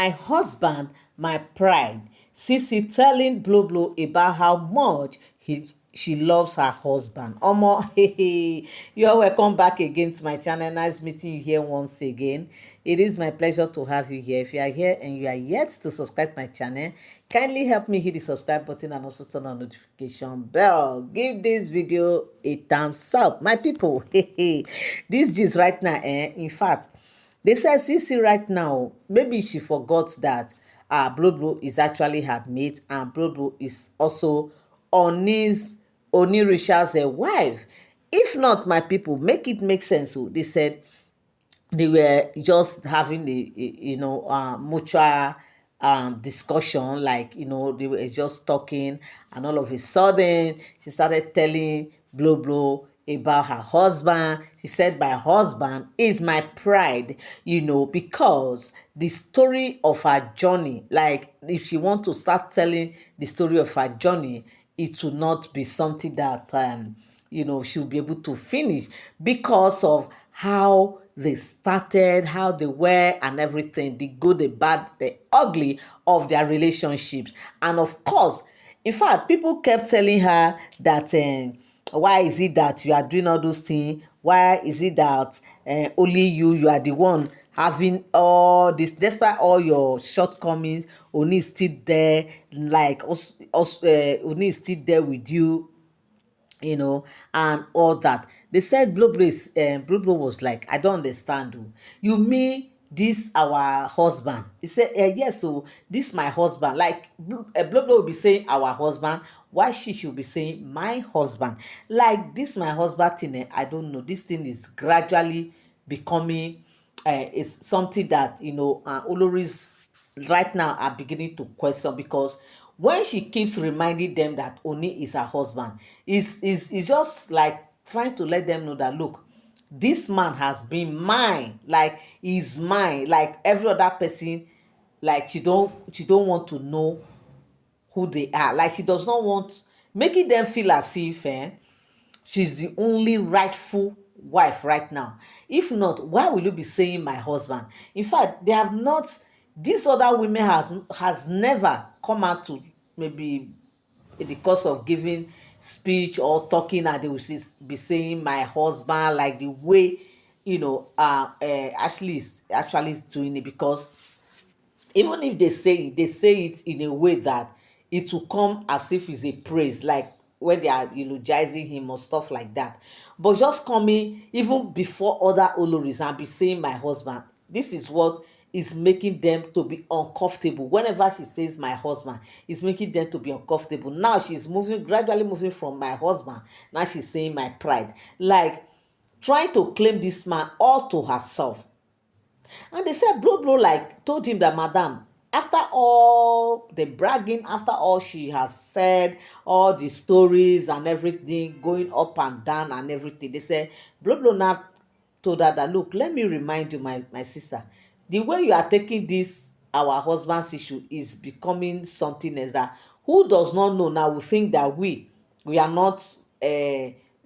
My husband, my pride. Sissy telling Blublu about how much she loves her husband. Omo, hey, you're welcome back again to my channel. Nice meeting you here once again. It is my pleasure to have you here. If you are here and you are yet to subscribe to my channel, kindly help me hit the subscribe button and also turn on notification bell. Give this video a thumbs up, my people. This is right now, in fact, they said Sissy right now, maybe she forgot that Blublu is actually her mate, and Blublu is also Onirisha's wife. If not, my people, make it make sense. Oh. They said they were just having mutual discussion, like, they were just talking, and all of a sudden she started telling Blublu about her husband. She said, my husband is my pride, because the story of her journey, like, if she want to start telling the story of her journey, it will not be something that she'll be able to finish, because of how they started, how they were, and everything, the good, the bad, the ugly of their relationships. And of course, in fact, people kept telling her that why is it that you are doing all those things? Why is it that only you are the one having all this, despite all your shortcomings? Oni is still there, like Oni is still there with you, and all that. They said Blublu was like, I don't understand. Oh. You mean this our husband? He said, yes, so this my husband. Like, Blublu will be saying our husband, why she should be saying my husband? Like, this my husband thing, I don't know. This thing is gradually becoming is something that, Oloris right now are beginning to question, because when she keeps reminding them that Oni is her husband, is just like trying to let them know that, look, this man has been mine, like, he's mine, like every other person. Like, she don't want to know who they are. Like, she does not want making them feel as if she's the only rightful wife right now. If not, why will you be saying my husband? In fact, they have not, these other women has never come out to, maybe in the course of giving speech or talking, and they will be saying my husband, like the way Ashley is actually doing it. Because even if they say it in a way that it will come as if it's a praise, like when they are eulogizing him or stuff like that. But just coming even before other oloris and be saying my husband, this is what is making them to be uncomfortable. Whenever she says my husband, it's making them to be uncomfortable. Now she's gradually moving from my husband, now she's saying my pride, like trying to claim this man all to herself. And they said Blublu like told him that, madam, after all the bragging, after all she has said, all the stories and everything going up and down and everything, they said Blublu now told her that, look, let me remind you, my sister, the way you are taking this our husband's issue is becoming something else, that who does not know now will think that we are not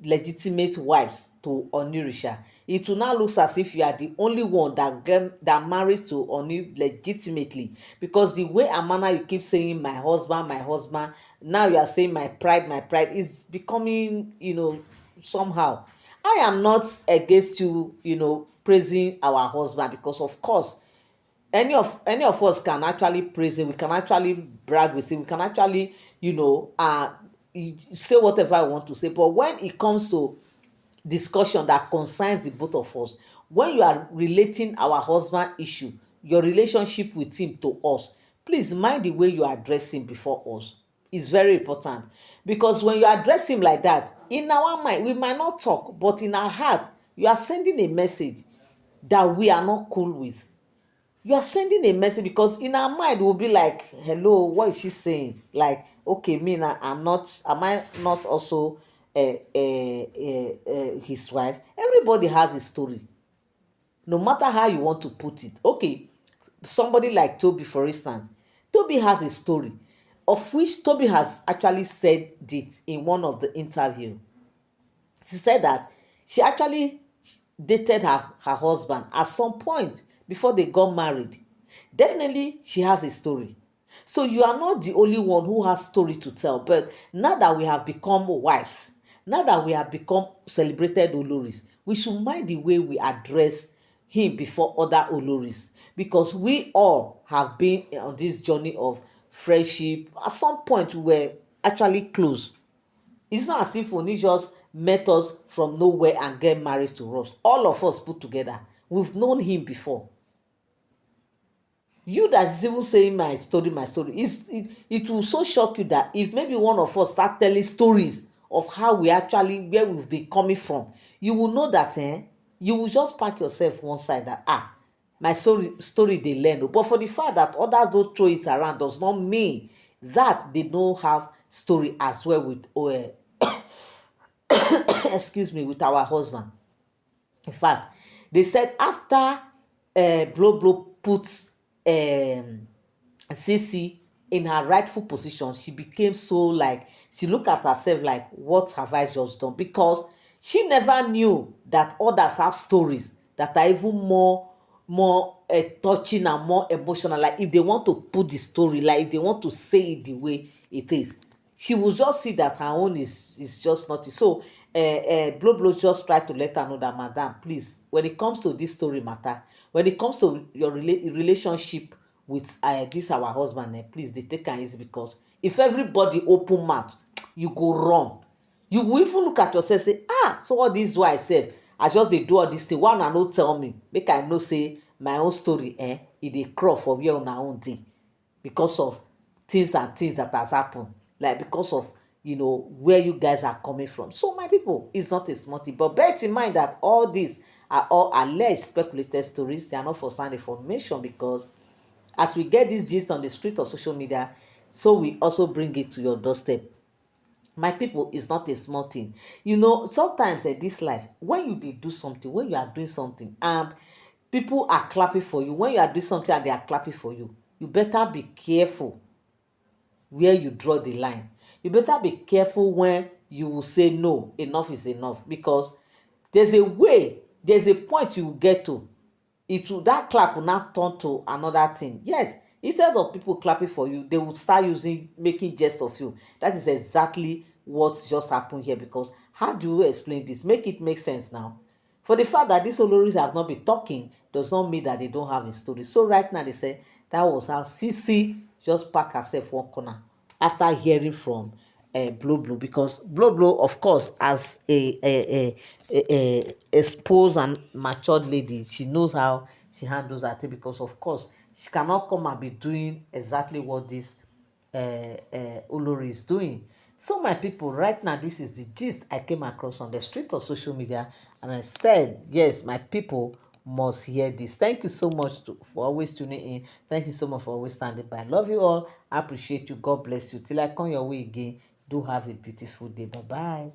legitimate wives to Onirisha. It will now look as if you are the only one that marries to Oni legitimately, because the way and manner you keep saying my husband, now you are saying my pride is becoming, somehow. I am not against you, praising our husband, because of course any of us can actually praise him, we can actually brag with him, we can actually say whatever I want to say. But when it comes to discussion that concerns the both of us, when you are relating our husband issue, your relationship with him to us, please mind the way you address him before us. It's very important, because when you address him like that, in our mind we might not talk, but in our heart you are sending a message that we are not cool with. You are sending a message, because in our mind we'll be like, hello, what is she saying? Like, okay, me now, am I not also his wife? Everybody has a story, no matter how you want to put it. Okay, somebody like Toby, for instance. Toby has a story, of which Toby has actually said it in one of the interview. She said that she actually dated her husband at some point before they got married. Definitely, she has a story. So you are not the only one who has story to tell. But now that we have become wives, now that we have become celebrated Oloris, we should mind the way we address him before other Oloris, because we all have been on this journey of friendship. At some point, we were actually close. It's not as if Oni just met us from nowhere and get married to us. All of us put together, we've known him before. You that is even saying my story, it will so shock you that if maybe one of us start telling stories of how we actually, where we've been coming from, you will know that you will just pack yourself one side, that my story they learn. But for the fact that others don't throw it around does not mean that they don't have story as well with excuse me, with our husband. In fact, they said after Blublu puts Sissy in her rightful position, she became so, like, she looked at herself like, what have I just done? Because she never knew that others have stories that are even more touching and more emotional. Like if they want to put the story, like if they want to say it the way it is, she will just see that her own is just not. So Blublu just try to let her know that, madam, please, when it comes to this story matter, when it comes to your relationship with this our husband, please dey take am easy, because if everybody open mouth, you go run. You go even look at yourself say, so all this why sef I just dey do all this thing, why una no tell me, make I know say my own story e dey crawl for where una own dey, because of things and things that has happened, like because of where you guys are coming from. So my people, it's not a small thing, but bear in mind that all these are all alleged speculated stories. They are not for sound information, because as we get this gist on the street of social media, so we also bring it to your doorstep. My people, is not a small thing. Sometimes in this life, when you dey do something, when you are doing something and people are clapping for you, when you are doing something and they are clapping for you, you better be careful where you draw the line. You better be careful when you will say no, enough is enough, because there's a way, there's a point you will get to, that clap will not turn to another thing. Yes, instead of people clapping for you, they will start making jest of you. That is exactly what just happened here. Because how do you explain this? Make it make sense now. For the fact that these Oloris have not been talking does not mean that they don't have a story. So right now they say that was how Sisi just pack herself one corner after hearing from Blublu, because Blublu, of course, as a exposed and matured lady, she knows how she handles her thing, because of course she cannot come and be doing exactly what this Olori is doing. So my people, right now, this is the gist I came across on the street of social media, and I said, yes, my people must hear this. Thank you so much for always tuning in. Thank you so much for always standing by. I love you all. I appreciate you. God bless you. Till I come your way again, do have a beautiful day. Bye bye.